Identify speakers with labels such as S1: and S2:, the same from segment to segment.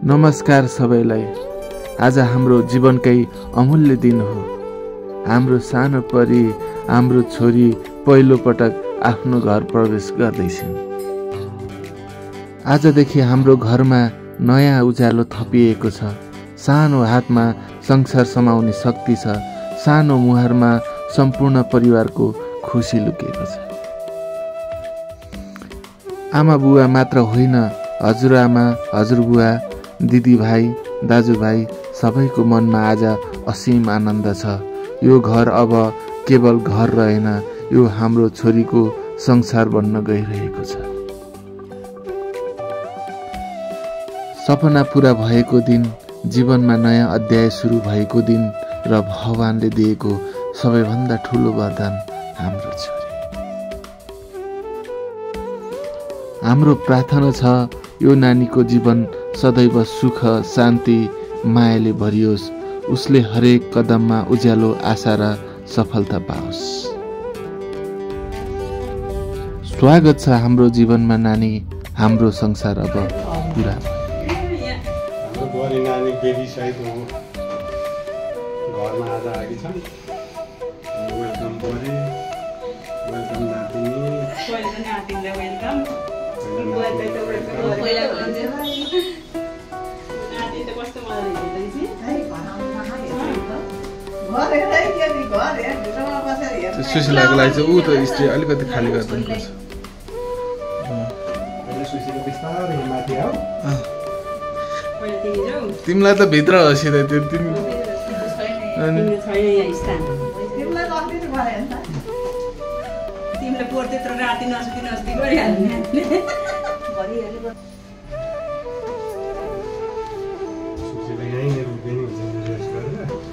S1: नमस्कार सबैलाई। आज हाम्रो जीवनकै अमूल्य दिन हो। हाम्रो सानो परी, हाम्रो छोरी पहिलो पटक आफ्नो घर प्रवेश गर्दैछन्। आजदेखि हाम्रो घरमा नयाँ उज्यालो थपिएको छ। सानो हातमा संसार समाउने शक्ति छ। सानो मुहारमा सम्पूर्ण परिवारको खुसी लुकेको छ। आमा बुवा मात्र होइन, हजुरआमा, हजुरबुवा, दिदीभाइ, दाजुभाइ सबैको मनमा आज असीम आनन्द छ। यो घर अब केवल घर रहेन, यो हाम्रो छोरीको संसार बन्न गइरहेको छ। सपना पूरा भएको दिन, जीवनमा नयाँ अध्याय सुरु भएको दिन र भगवानले दिएको सबैभन्दा ठुलो वरदान हाम्रो छोरी। हाम्रो प्रार्थना छ यो नानीको जीवन सदैव सुख, शान्ति, मायाले भरियोस्। उसले हरेक कदममा उज्यालो, आशा र सफलता पाओस्। स्वागत छ हाम्रो जीवनमा नानी। हाम्रो संसार अब पुरा
S2: नानी बेबी सहित घरमा आज आएकी छन्। वेलकम बडी, वेलकम नातिनी, वेलकम।
S1: सुशीलाको लागि चाहिँ ऊ त स्टे अलिकति खाली गर्दैन पर्छ। तिमीलाई त भित्र हँसिँदै त्यो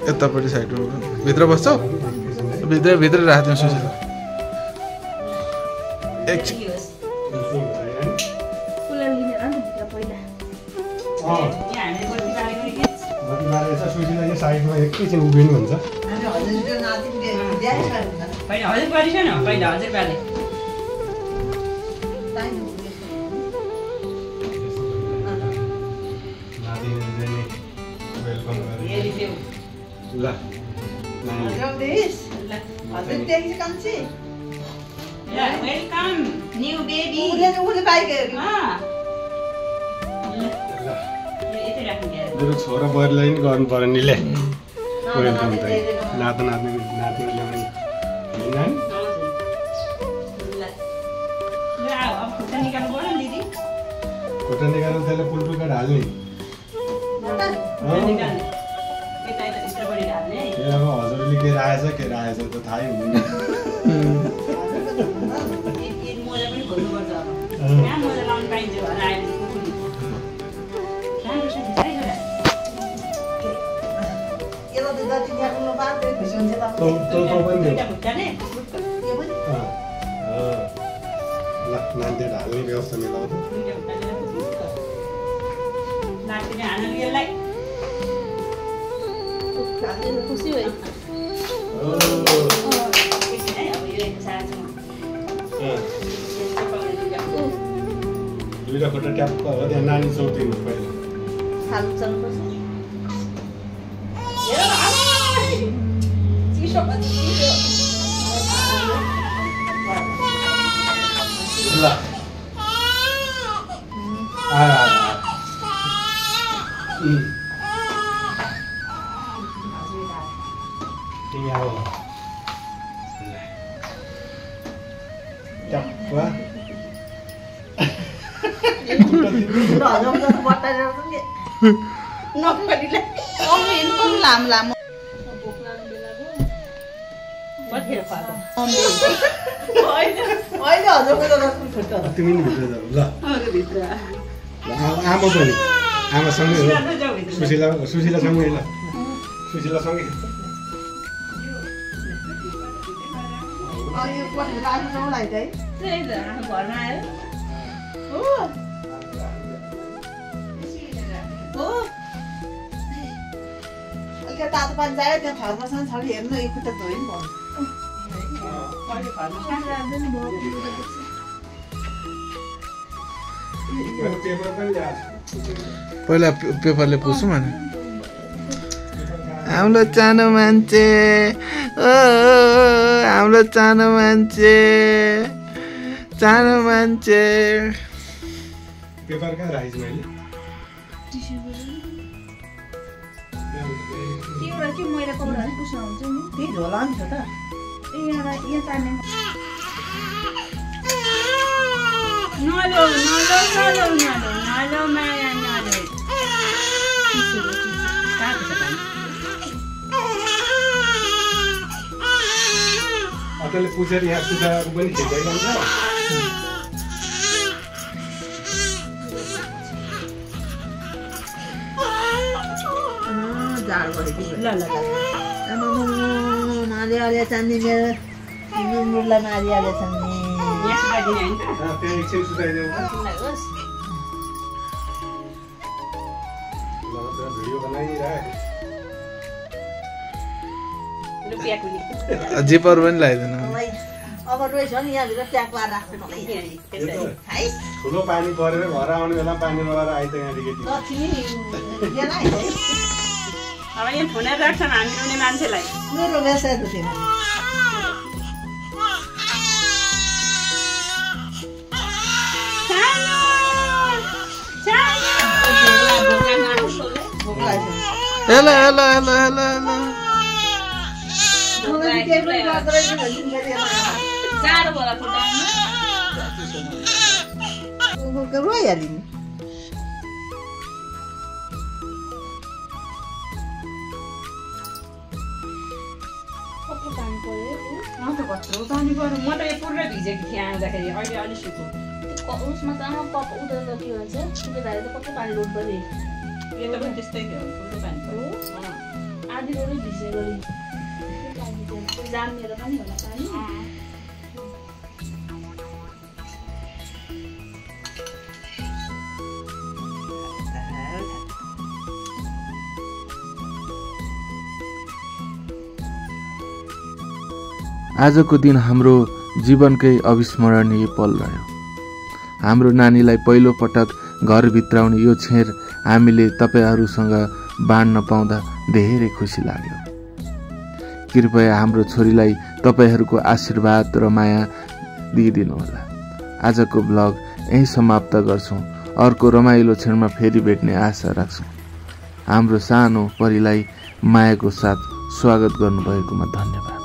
S1: यतापट्टि साइडमा भित्र बस्छौ, भित्र राख्दिउँ सुशीला।
S2: साइडमा एकैछिन उभिनु हुन्छ। मेरो छोरा बुहारीलाई नि गर्नु पर्यो नि ले। वेलकम त नाता नाति ल्याउने खुट्टा निकाल्नु त्यसलाई पुलपुल काट हाल्ने। अब हजुरले के राखेछ त थाहै हुँदैन। नानीले ढाल्ने व्यवस्था मिलाउँछ। दुईवटा खुट्टा ट्याप्प हो त्यहाँ नानी चौतिनु पहिला। ल तिमी नि भित्र जाऊ ल। आमा पनि आमासँगै हो, सुशीलासँगै ल, सुशीलासँगै।
S3: तातो पानी चाहियो त्यहाँ थर्मोसँग छ कि हेर्नु, एक खुट्टा धोइ नि भयो।
S2: पेपर पनि ल्याएको
S1: पहिला पेपरले पुछौँ अनि हाम्रो सानो मान्छे ओ हाम्रो सानो मान्छे
S2: पेपर कहाँ राखेछु मैले
S3: त्यही झोला नि छ त
S2: अतले पुछेर यहाँ सुधाको पनि खिचाइरहन्छ
S3: नाली चान्दी मेरो मुर्ला नाली चान्दी
S2: एकछिन सुताइदेऊ भिडियो बनाइरहेको
S1: जिपर पनि लगाइदिनु
S3: अब रोइछ नि यहाँभित्र ट्याग पारेर राख्छु
S2: ठुलो पानी परेर घर आउने बेला पानी लगाएर आइत यहाँदेखि
S4: अब यहाँ थुनेर राख्छौँ हामी रुने मान्छेलाई
S3: मेरो व्यवसाय त थिएन
S1: हेलो हेलो हेलो हेलो
S3: रोइहालिन्
S4: कत्रो पानी पर्यो म त यो पुरै भिजेको थिएँ आउँदाखेरि अहिले अलिक सुको
S5: उसमा त कप उनीहरू त के भन्छ उसले भाइ त कति पानी रोड पऱ्यो
S4: यो त पनि त्यस्तै थियो ठुलो पानी पर्यो
S5: आधी रोडै भिजे गरी जामेर पनि होला पानी
S1: आजको दिन हाम्रो जीवनकै अविस्मरणीय पल रह्यो। हाम्रो नानीलाई पहिलो पटक घर भित्राउने यो छेर हामीले तपाईहरुसँग बाँड्न पाउँदा धेरै खुसी लाग्यो। कृपया हाम्रो छोरीलाई तपाईहरुको आशीर्वाद र माया दिइदिनु होला। आजको ब्लग यही समाप्त गर्छौं। अर्को रमाइलो क्षणमा फेरि भेट्ने आशा राख्छौं। हाम्रो सानो परिलाई मायाको साथ स्वागत गर्नुभएकोमा धन्यवाद।